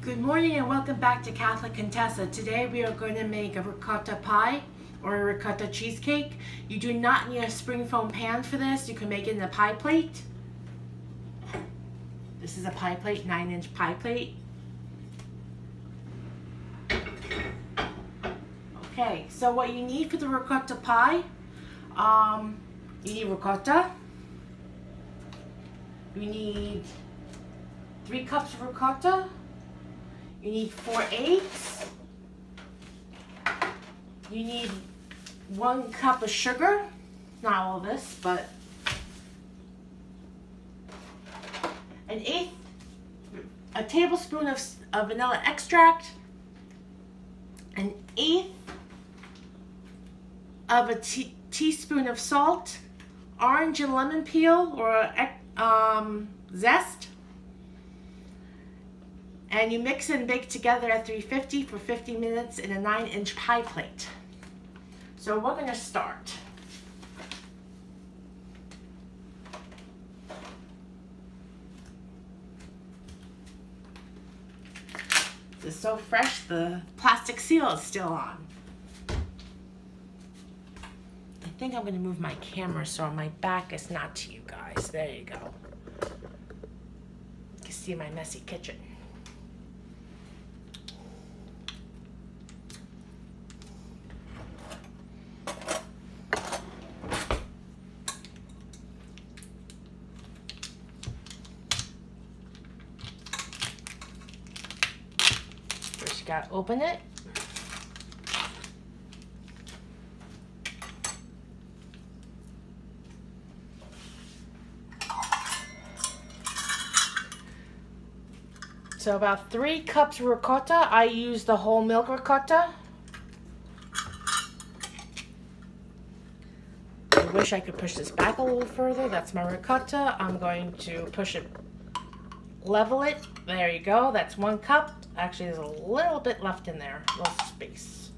Good morning and welcome back to Catholic Contessa. Today we are going to make a ricotta pie or a ricotta cheesecake. You do not need a spring foam pan for this. You can make it in a pie plate. This is a pie plate, 9-inch pie plate. Okay, so what you need for the ricotta pie, you need ricotta. You need 3 cups of ricotta. You need 4 eggs. You need 1 cup of sugar. Not all of this, but a tablespoon of vanilla extract, 1/8 of a teaspoon of salt, orange and lemon peel or zest. And you mix and bake together at 350 for 50 minutes in a 9-inch pie plate. So we're going to start. This is so fresh, the plastic seal is still on. I think I'm going to move my camera so my back is not to you guys. There you go. You can see my messy kitchen. First you gotta open it. So about 3 cups of ricotta. I use the whole milk ricotta. I wish I could push this back a little further. That's my ricotta. I'm going to push it, level it. There you go. That's 1 cup. Actually, there's a little bit left in there. A little space.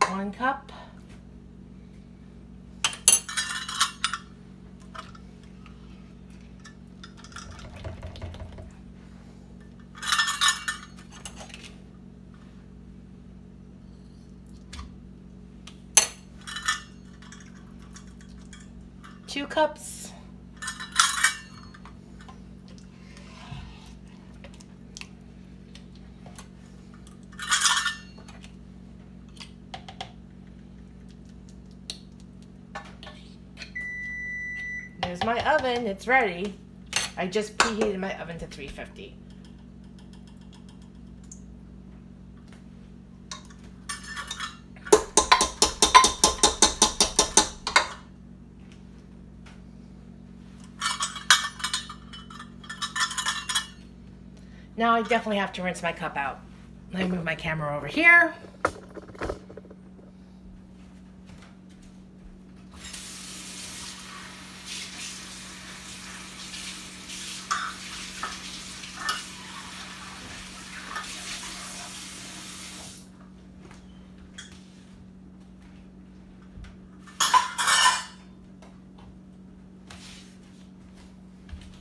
One cup. Two cups. There's my oven, it's ready. I just preheated my oven to 350. Now I definitely have to rinse my cup out. Let me move my camera over here.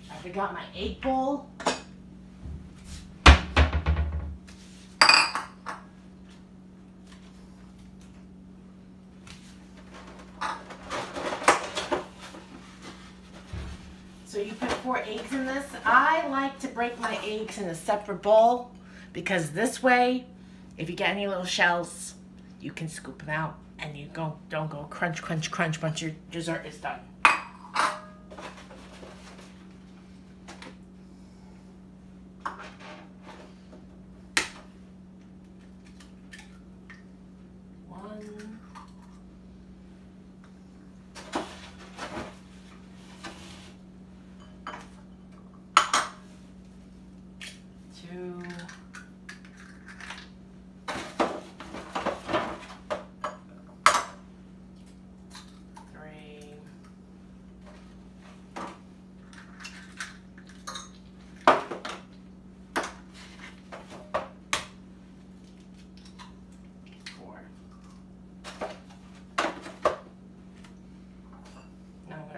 I forgot my egg bowl. So you put 4 eggs in this. I like to break my eggs in a separate bowl because this way, if you get any little shells, you can scoop them out and you don't go crunch, crunch, crunch once your dessert is done.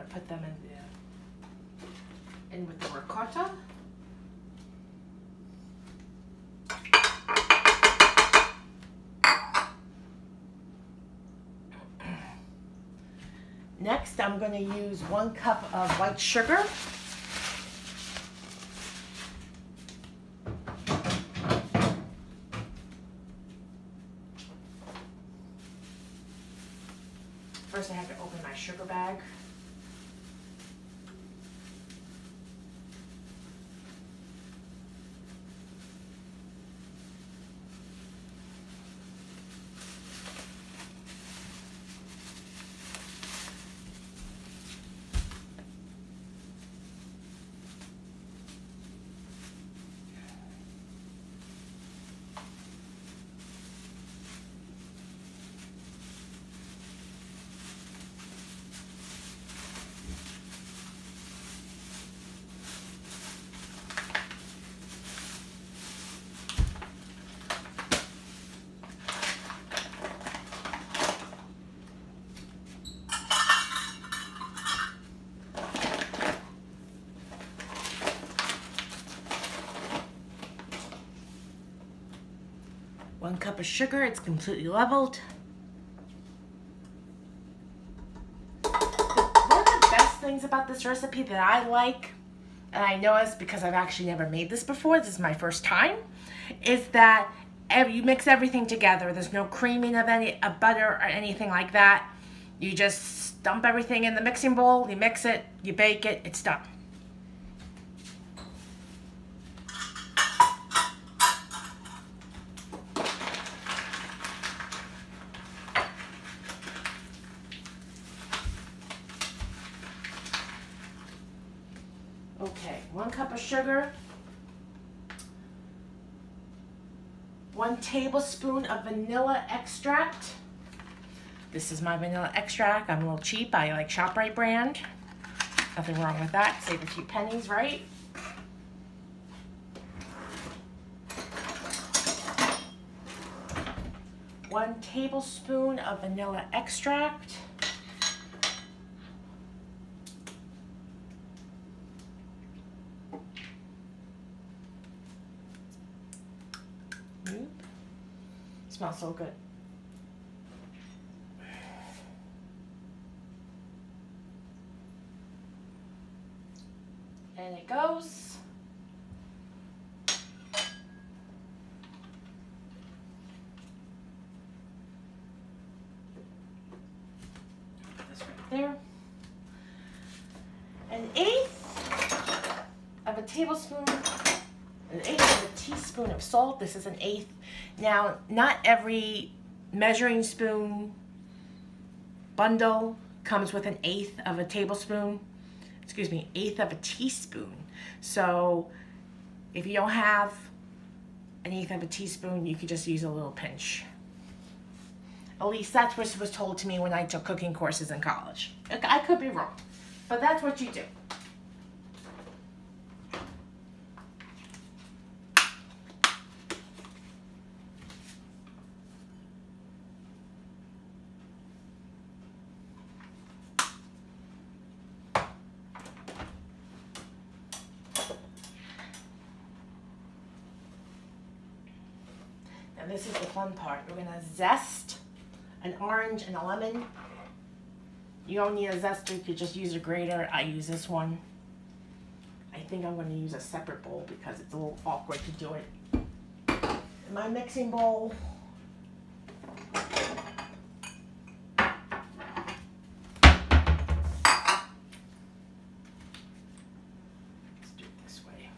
Put them in in with the ricotta. Next, I'm going to use 1 cup of white sugar. First, I have to open my sugar bag. One cup of sugar, it's completely leveled. One of the best things about this recipe that I like, and I know it's because I've actually never made this before, this is my first time, is that you mix everything together. There's no creaming of any butter or anything like that. You just dump everything in the mixing bowl, you mix it, you bake it, it's done. Okay, 1 cup of sugar, 1 tablespoon of vanilla extract. This is my vanilla extract. I'm a little cheap. I like ShopRite brand. Nothing wrong with that. Save a few pennies, right? One tablespoon of vanilla extract. Smells so good. And it goes. Put this right there. 1/8 of a tablespoon, 1/8 of a teaspoon of salt. This is 1/8. Now, not every measuring spoon bundle comes with 1/8 of a tablespoon, excuse me, 1/8 of a teaspoon. So if you don't have 1/8 of a teaspoon, you could just use a little pinch. At least that's what was told to me when I took cooking courses in college. I could be wrong, but that's what you do. This is the fun part. We're gonna zest an orange and a lemon. You don't need a zester, you could just use a grater. I use this one. I think I'm gonna use a separate bowl because it's a little awkward to do it in my mixing bowl. Let's do it this way.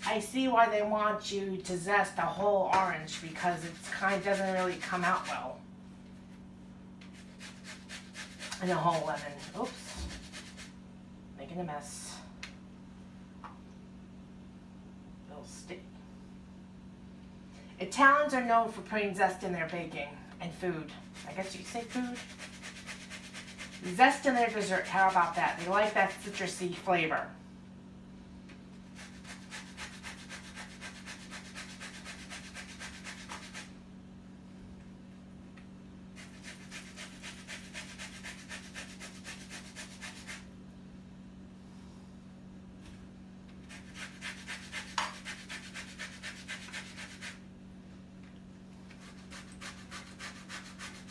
I see why they want you to zest a whole orange because it doesn't really come out well. And a whole lemon. Oops. Make making a mess. It'll stick. Italians are known for putting zest in their baking and food. I guess you could say food. Zest in their dessert. How about that? They like that citrusy flavor.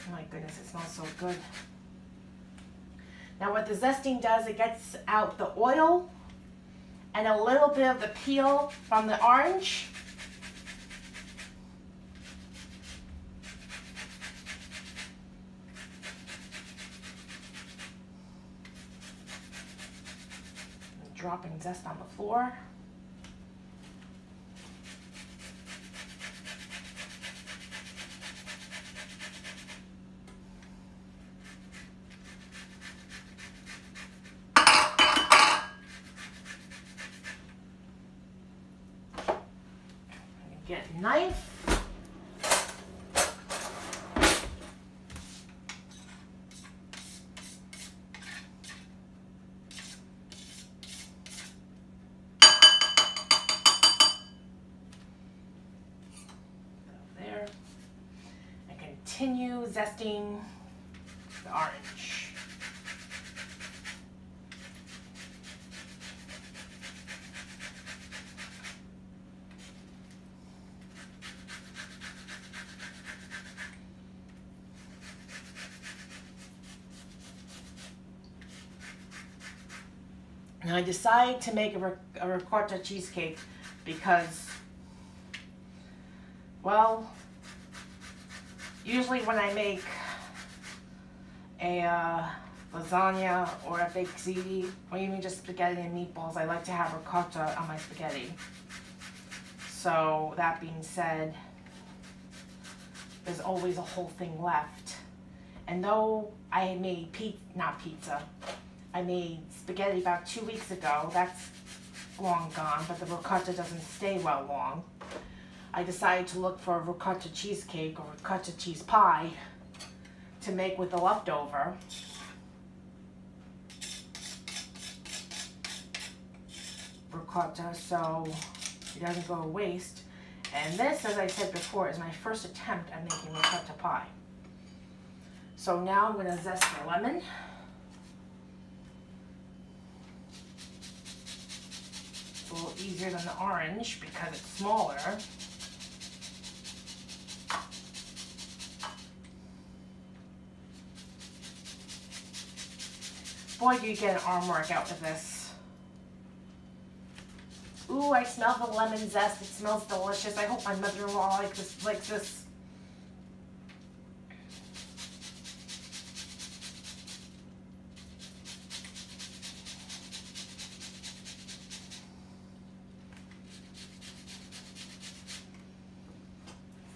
Oh my goodness, it smells so good. Now what the zesting does, it gets out the oil and a little bit of the peel from the orange. And dropping zest on the floor. Get a knife. There. And continue zesting the orange. Now I decided to make a ricotta cheesecake because, well, usually when I make a lasagna or a baked ziti or even just spaghetti and meatballs, I like to have ricotta on my spaghetti. So that being said, there's always a whole thing left. And though I made I made spaghetti about 2 weeks ago. That's long gone, but the ricotta doesn't stay well long. I decided to look for a ricotta cheesecake or ricotta cheese pie to make with the leftover. Ricotta, so it doesn't go to waste. And this, as I said before, is my first attempt at making ricotta pie. So now I'm going to zest the lemon. A little easier than the orange because it's smaller. Boy, do you get an arm workout with this. Ooh, I smell the lemon zest. It smells delicious. I hope my mother-in-law likes this.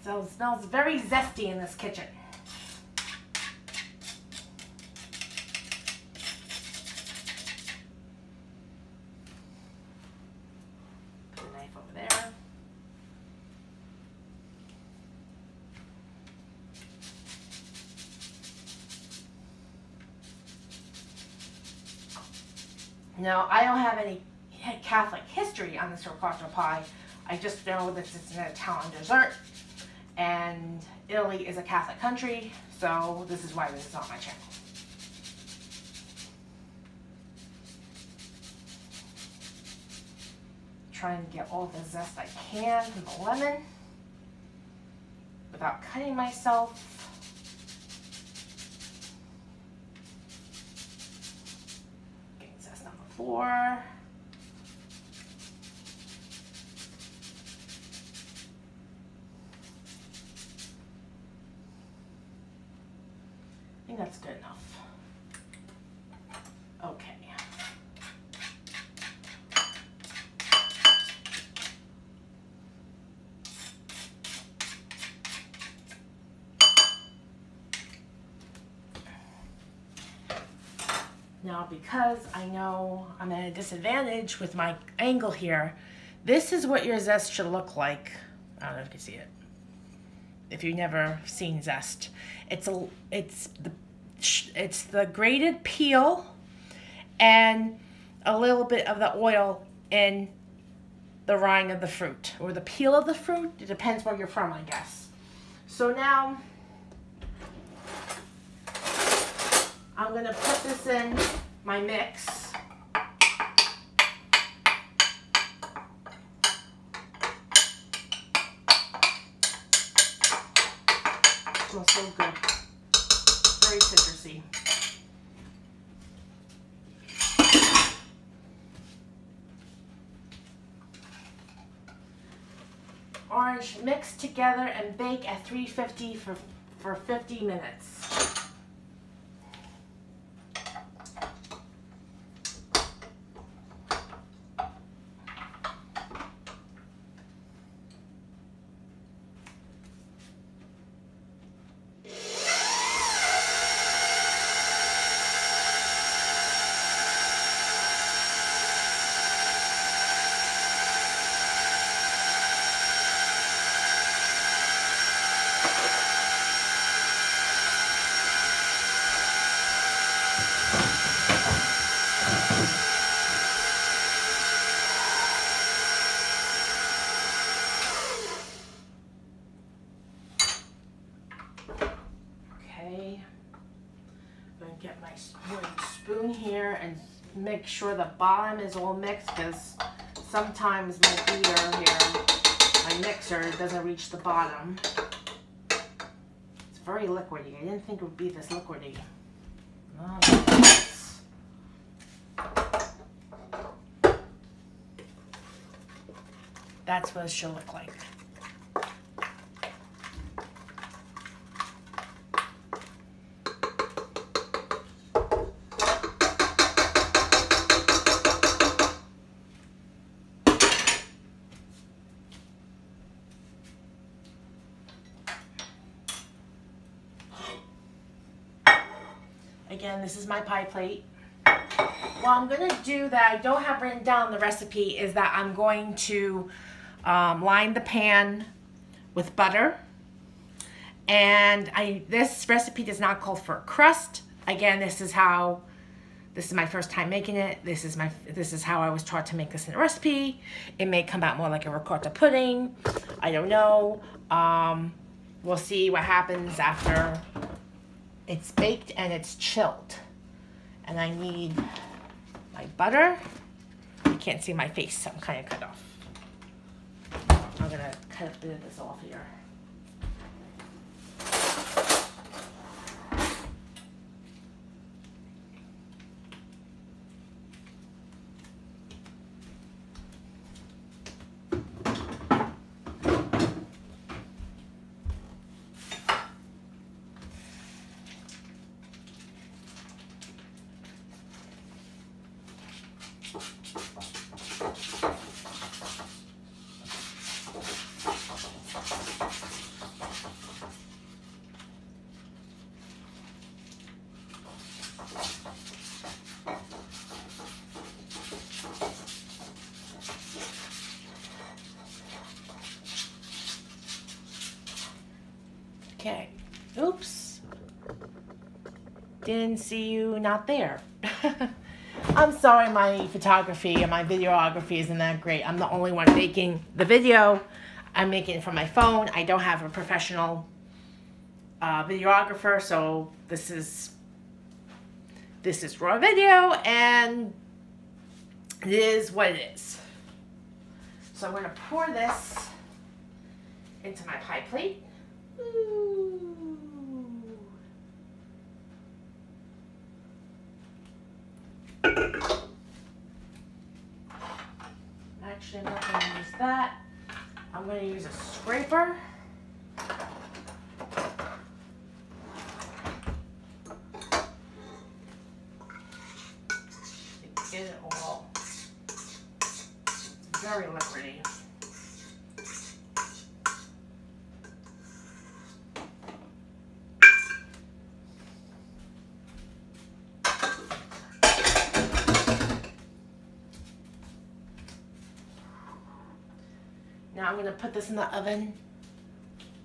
So it smells very zesty in this kitchen. Put the knife over there. Now, I don't have any Catholic history on this ricotta pie. I just know that it's an Italian dessert. And Italy is a Catholic country, so this is why this is on my channel. Trying to get all the zest I can from the lemon without cutting myself. Getting zest on the floor. I think that's good enough. Okay. Now, because I know I'm at a disadvantage with my angle here, this is what your zest should look like. I don't know if you can see it. If you've never seen zest, it's the grated peel and a little bit of the oil in the rind of the fruit, or the peel of the fruit. It depends where you're from, I guess. So now I'm gonna put this in my mix. It smells so good. Very citrusy. Orange, mix together and bake at 350 for 50 minutes. Get my wooden spoon here and make sure the bottom is all mixed, because sometimes my beater here, my mixer, doesn't reach the bottom. It's very liquidy. I didn't think it would be this liquidy. That's what it should look like. Again, this is my pie plate. What I'm going to do that I don't have written down the recipe is that I'm going to line the pan with butter. And this recipe does not call for a crust. Again, this is my first time making it. This is how I was taught to make this in a recipe. It may come out more like a ricotta pudding. I don't know. We'll see what happens after it's baked and it's chilled. And I need my butter. You can't see my face, so I'm kind of cut off. I'm gonna cut a bit of this off here. Okay, oops, didn't see you, not there. I'm sorry, my photography and my videography isn't that great. I'm the only one making the video. I'm making it from my phone. I don't have a professional videographer, so this is raw video, and it is what it is. So I'm going to pour this into my pie plate. Ooh. Actually, I'm not going to use that. I'm going to use a scraper. To get it all. It's very liquidy. Now I'm going to put this in the oven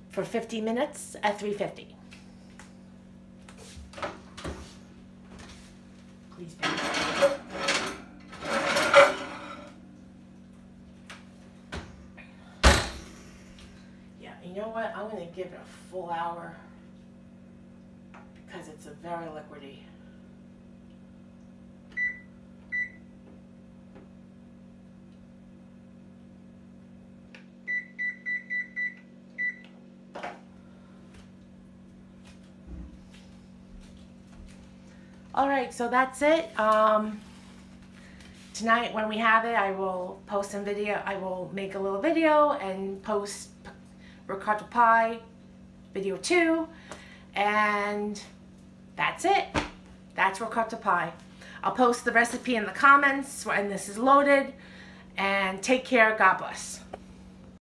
for 50 minutes at 350. Please, baby. Yeah, you know what? I'm going to give it a full hour because it's a very liquidy. Alright, so that's it. Tonight when we have it, I will post some video. I will make a little video and post ricotta pie video 2. And that's it. That's ricotta pie. I'll post the recipe in the comments when this is loaded. And take care. God bless.